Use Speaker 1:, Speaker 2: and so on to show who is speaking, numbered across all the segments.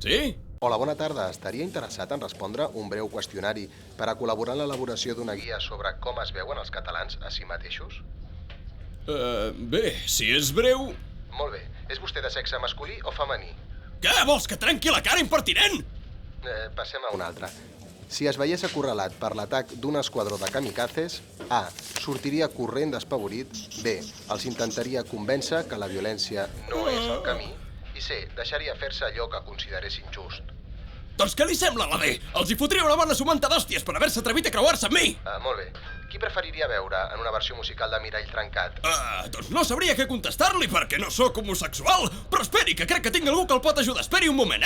Speaker 1: Sí?
Speaker 2: Hola, bona tarda. Estaria interessat en respondre un breu qüestionari per a col·laborar en l'elaboració d'una guia sobre com es veuen els catalans a si mateixos?
Speaker 1: Bé, si és breu...
Speaker 2: Molt bé. És vostè de sexe masculí o femení?
Speaker 1: Què, vols que trenqui la cara, impertinent?
Speaker 2: Passem a una altra. Si es veiés acorralat per l'atac d'un esquadró de kamikazes, A. Sortiria corrent despavorit. B. Els intentaria convèncer que la violència no és el camí. I C. Deixaria fer-se allò que considerés injust.
Speaker 1: Doncs què li sembla, la B? Els hi fotria una bona sumanta d'hòsties per haver-se atrevit a creuar-se amb mi!
Speaker 2: Molt bé. Qui preferiria veure en una versió musical de Mirall Trencat?
Speaker 1: Doncs no sabria què contestar-li perquè no sóc homosexual. Però esperi, que crec que tinc algú que el pot ajudar. Esperi un moment,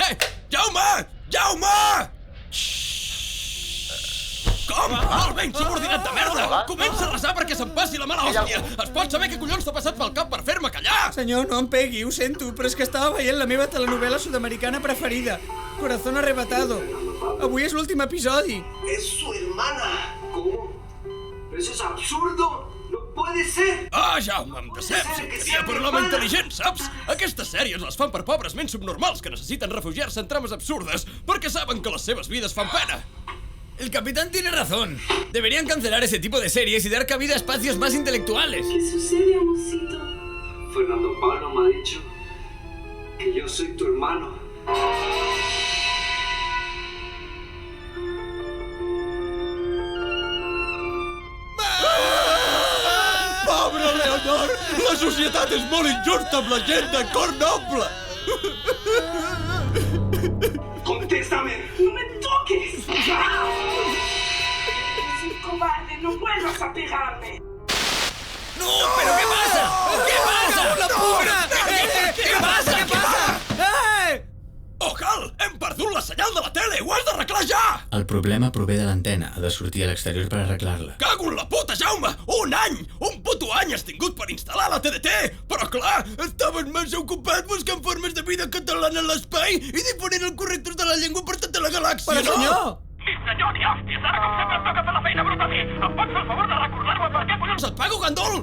Speaker 1: Jaume! Jaume! Com? El ben subordinat de merda!
Speaker 2: Hola?
Speaker 1: Comença a resar perquè se'm passi la mala hòstia! Es pot saber què collons t'ha passat pel cap per fer-me callar?
Speaker 3: Senyor, no em pegui, ho sento, però és que estava veient la meva telenovel·la sud-americana preferida, Corazón Arrebatado. Avui és l'últim episodi.
Speaker 4: Es su hermana. ¿Cómo? Eso es absurdo. No puede ser.
Speaker 1: Jaume, em deceps. Seria per un home intel·ligent, saps? Aquestes sèries les fan per pobres ments subnormals que necessiten refugiar-se en trames absurdes perquè saben que les seves vides fan pena.
Speaker 5: El capitán tiene razón. Deberían cancelar ese tipo de series y dar cabida a espacios más intelectuales.
Speaker 6: ¿Qué sucede, amorcito?
Speaker 4: Fernando Pablo me ha dicho que yo soy tu hermano.
Speaker 1: Pobre Leonor! La societat és molt injusta amb la gent de cor noble!
Speaker 4: ¡Contéstame!
Speaker 6: ¡No me toques! Eres un cobarde, no vuelvas a pegarme.
Speaker 5: ¡No! ¿Pero qué pasa? ¿Qué pasa? ¡La puta! ¿Qué pasa? ¿Qué pasa?
Speaker 1: Ojal! Hem perdut la senyal de la tele! Ho has d'arreglar ja!
Speaker 7: El problema prové de l'antena. Ha de sortir a l'exterior per arreglar-la.
Speaker 1: Cago en la puta, Jaume! Un any! Un puto any has tingut per instal·lar la TDT! Però clar, estaves massa ocupat buscant formes de vida catalana a l'espai i difonent el corrector de la llengua per tota la galàxia,
Speaker 3: Però, senyor!
Speaker 1: Ni senyor ni hòsties! Ara com sempre em toca fer la feina bruta a mi! Em pots fer el favor de recordar-me per què collons et pago, gandul?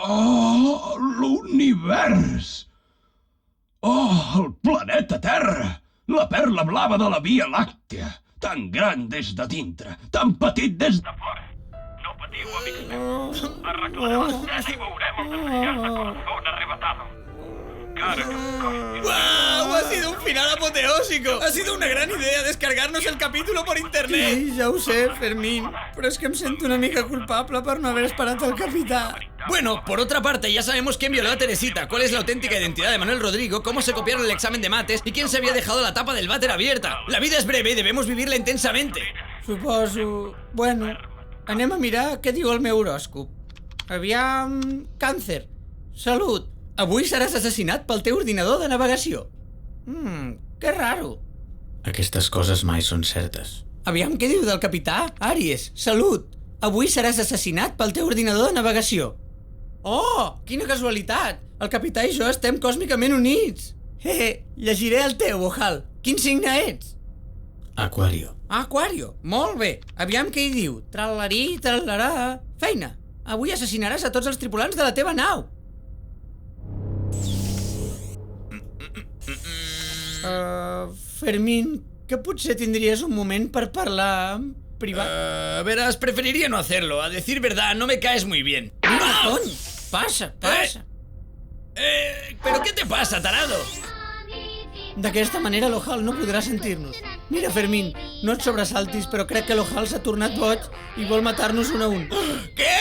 Speaker 8: Oh, l'univers! Oh, el planeta Terra! La perla blava de la Via Làctea! Tan gran des de dintre, tan petit des de fora!
Speaker 1: No patiu, amics meus. Arreglarem l'escena i veurem el desenllaç de Corazón Arrebatado. Encara que em costi...
Speaker 5: ¡Wow! Ha sido un final apoteósico. Ha sido una gran idea descargarnos el capítulo por internet.
Speaker 3: Sí, ja ho sé, Fermín, però és que em sento una mica culpable per no haver esperat el capità.
Speaker 5: Bueno, por otra parte, ya sabemos quién violó a Teresita, cuál es la auténtica identidad de Manuel Rodrigo, cómo se copiaron el examen de mates y quién se había dejado la tapa del váter abierta. La vida es breve y debemos vivirla intensamente.
Speaker 3: Suposo... Bueno, anem a mirar què diu el meu horòscop. Aviam... Càncer. Salut. Avui seràs assassinat pel teu ordinador de navegació. Que raro.
Speaker 7: Aquestes coses mai són certes.
Speaker 3: Aviam què diu del capità. Àries. Salut. Avui seràs assassinat pel teu ordinador de navegació. Oh, quina casualitat! El capità i jo estem còsmicament units. Llegiré el teu, Ojal. Quin signe ets?
Speaker 7: Aquario.
Speaker 3: Aquario. Molt bé. Aviam què hi diu. Tralarí, tralarà... Feina. Avui assassinaràs a tots els tripulants de la teva nau. Fermín, que potser tindries un moment per parlar en privat?
Speaker 5: Verás, preferiría no hacerlo. A decir verdad, no me caes muy bien.
Speaker 3: Mira, cony! Passa, passa.
Speaker 5: ¿Pero qué te pasa, tarado?
Speaker 3: D'aquesta manera l'Ojal no podrà sentir-nos. Mira, Fermín, no et sobresaltis, però crec que l'Ojal s'ha tornat boig i vol matar-nos un a un.
Speaker 5: ¿Qué?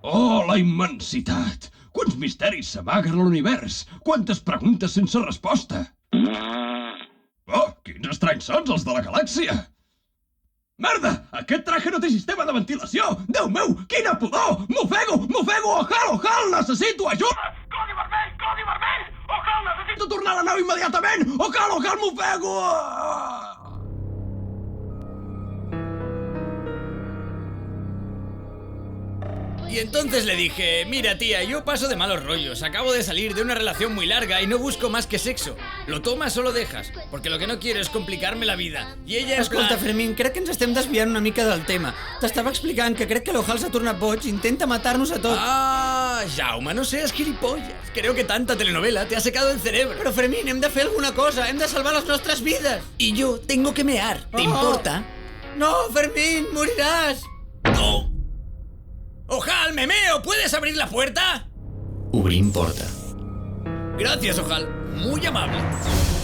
Speaker 8: Oh, la immensitat! Quants misteris s'amaguen a l'univers! Quantes preguntes sense resposta! Oh, quins estranys sons els de la galàxia! Merda! Aquest traje no té sistema de ventilació! Déu meu, quina pudor! M'ofego! M'ofego! Ojal! Necessito ajuda!
Speaker 1: Codi vermell! Codi vermell! Ojal, necessito...
Speaker 8: Tornar a la nau immediatament! Ojal! M'ofego!
Speaker 5: Y entonces le dije, mira tía, yo paso de malos rollos, acabo de salir de una relación muy larga y no busco más que sexo. Lo tomas o lo dejas, porque lo que no quiero és complicar-me la vida. I ella en
Speaker 3: Escolta,
Speaker 5: plan...
Speaker 3: Fermín, crec que ens estem desviant una mica del tema. T'estava explicant que crec que l'Ojal s'ha tornat boig i intenta matar-nos a tots.
Speaker 5: Ah, Jaume, no seas gilipollas. Creo que tanta telenovela te ha secado el cerebro.
Speaker 3: Però, Fermín, hem de fer alguna cosa. Hem de salvar les nostres vides.
Speaker 5: Y yo tengo que mear. ¿Te
Speaker 3: Oh.
Speaker 5: importa?
Speaker 3: No, Fermín, moriràs.
Speaker 5: No. Ojal, me meo. ¿Puedes abrir la puerta?
Speaker 7: Obrim porta.
Speaker 5: Gracias, Ojal. Muy amable.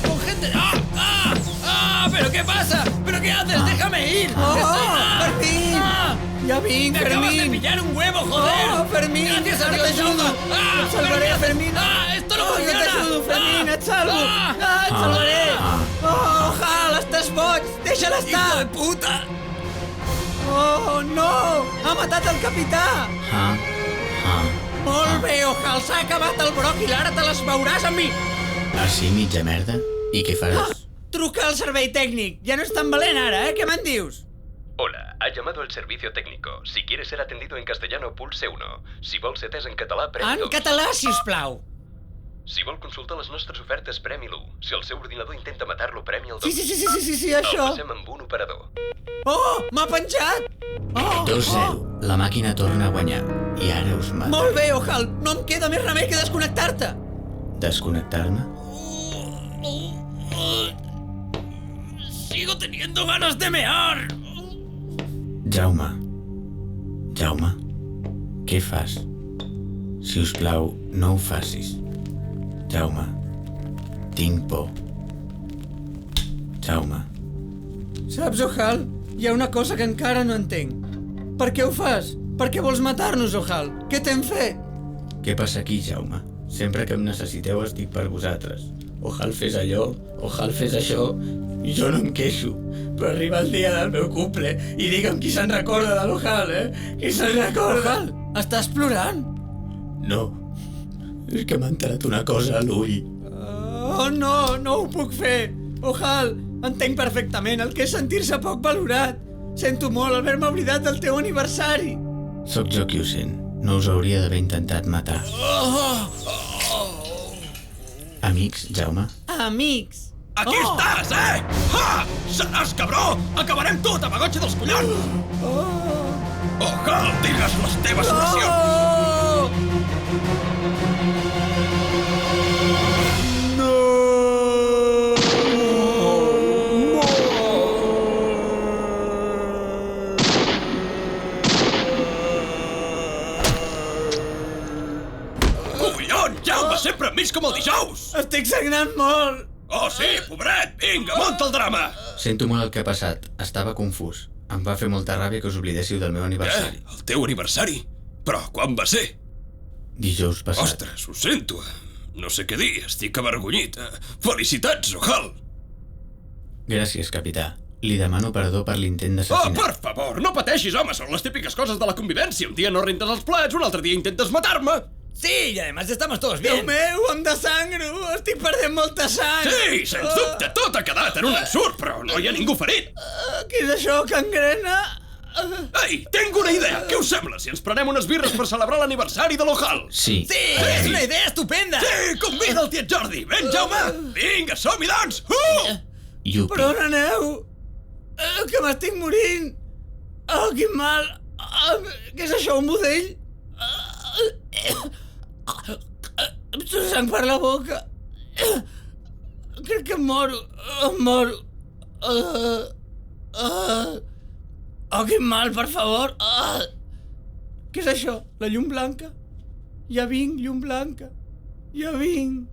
Speaker 5: Con gente... ¡Ah! ¡Ah! ¡Ah! ¿Pero qué pasa? ¿Pero qué haces? ¡Déjame ir!
Speaker 3: Oh,
Speaker 5: ¡Ah!
Speaker 3: Fermín!
Speaker 5: ¡Ah!
Speaker 3: Ja vinc,
Speaker 5: ¡Me acabas de
Speaker 3: Fermín.
Speaker 5: pillar un huevo, joder!
Speaker 3: Oh, Fermín,
Speaker 5: ¡Gracias a
Speaker 3: ara
Speaker 5: Dios,
Speaker 3: t'ajudo.
Speaker 5: Jaume! ¡Ah!
Speaker 3: Et salvaré,
Speaker 5: ¿Pero qué haces?
Speaker 3: Fermín.
Speaker 5: ¡Ah! ¡Esto no
Speaker 3: Oh, que
Speaker 5: funciona!
Speaker 3: t'ajudo, Fermín,
Speaker 5: ¡Ah!
Speaker 3: et salvo.
Speaker 5: ¡Ah!
Speaker 3: Ah, et salvaré. Oh, Ojal, estàs boig. Deixa'l
Speaker 5: ¡Hijo de
Speaker 3: estar.
Speaker 5: puta!
Speaker 3: Oh, no! Ha matat el capità. Molt bé, Ojal, s'ha acabat el bròquil. Ara te les veuràs amb mi.
Speaker 7: Així, mitja merda? I què faràs?
Speaker 3: Truca al servei tècnic. Ja no és tan valent ara, eh? Què me'n dius?
Speaker 9: Hola, ha llamado el servicio técnico. Si quiere ser atendido en castellano, pulse 1. Si vol ser atès en català, premi 2.
Speaker 3: En català, sisplau.
Speaker 9: Si vol consultar les nostres ofertes, premi l'1. Si el seu ordinador intenta matar-lo, premi el 2.
Speaker 3: Sí,
Speaker 9: El
Speaker 3: això.
Speaker 9: passem amb un operador.
Speaker 3: Oh, m'ha penjat. Oh,
Speaker 7: 2-0. La màquina torna a guanyar. I ara us mata.
Speaker 3: Molt bé, Ojal. No em queda més remei que desconnectar-te.
Speaker 7: Desconnectar-me?
Speaker 5: Sigo teniendo ganas de mear.
Speaker 7: Jaume. Jaume. Què fas? Si us plau, no ho facis. Jaume. Tinc por. Jaume.
Speaker 3: Saps, Ojal? Hi ha una cosa que encara no entenc. Per què ho fas? Per què vols matar-nos, Ojal? Què t'hem fet?
Speaker 7: Què passa aquí, Jaume? Sempre que em necessiteu estic per vosaltres. Ojal fes allò, ojal fes això, i jo no em queixo. Però arriba el dia del meu cumple i digue'm qui se'n recorda de l'Ojal, Qui se'n recorda?
Speaker 3: Ojal, estàs plorant?
Speaker 7: No, és que m'ha entrat una cosa a l'ull.
Speaker 3: Oh, no, no ho puc fer. Ojal, entenc perfectament el que és sentir-se poc valorat. Sento molt haver-me oblidat del teu aniversari.
Speaker 7: Sóc jo qui ho sent. No us hauria d'haver intentat matar. Amics, Jaume?
Speaker 3: Amics.
Speaker 1: Aquí estàs, eh? Ha! Seràs cabró! Acabarem tot, amagotxa dels collons! Ojal, digues les teves oracions! Collons, Jaume, sempre em mig com el dijous!
Speaker 3: Estic sagnant molt.
Speaker 1: Oh, sí, pobret! Vinga, munta el drama!
Speaker 7: Sento molt el que ha passat. Estava confús. Em va fer molta ràbia que us oblidéssiu del meu aniversari.
Speaker 1: El teu aniversari? Però quan va ser?
Speaker 7: Dijous passat.
Speaker 1: Ostres, ho sento. No sé què dir, estic avergonyit. Felicitats, Ojal!
Speaker 7: Gràcies, capità. Li demano perdó per l'intent
Speaker 1: Oh,
Speaker 7: d'assassinat.
Speaker 1: per favor, no pateixis, home, són les típiques coses de la convivència. Un dia no rentes els plats, un altre dia intentes matar-me.
Speaker 5: Sí, y además estamos todos
Speaker 3: Déu
Speaker 5: bien.
Speaker 3: meu, em desangro. Estic perdent molta sang.
Speaker 1: Sí, sens dubte, tot ha quedat en un ensurt, però no hi ha ningú ferit.
Speaker 3: Què és això, cangrena?
Speaker 1: Ei, tinc una idea. Què us sembla si ens prenem unes birres per celebrar l'aniversari de l'Ojal?
Speaker 7: Sí.
Speaker 5: Sí, es una idea estupenda.
Speaker 1: Sí, convida el tiet Jordi. Ven, Jaume. Vinga, som-hi, doncs.
Speaker 7: Yupi.
Speaker 3: Per on aneu? Que m'estic morint. Oh, quin mal. Què és això, un budell? Em surt sang per la boca. Crec que em moro. Em moro. Oh, quin mal, per favor. Què és això? La llum blanca? Ja vinc, llum blanca. Ja vinc.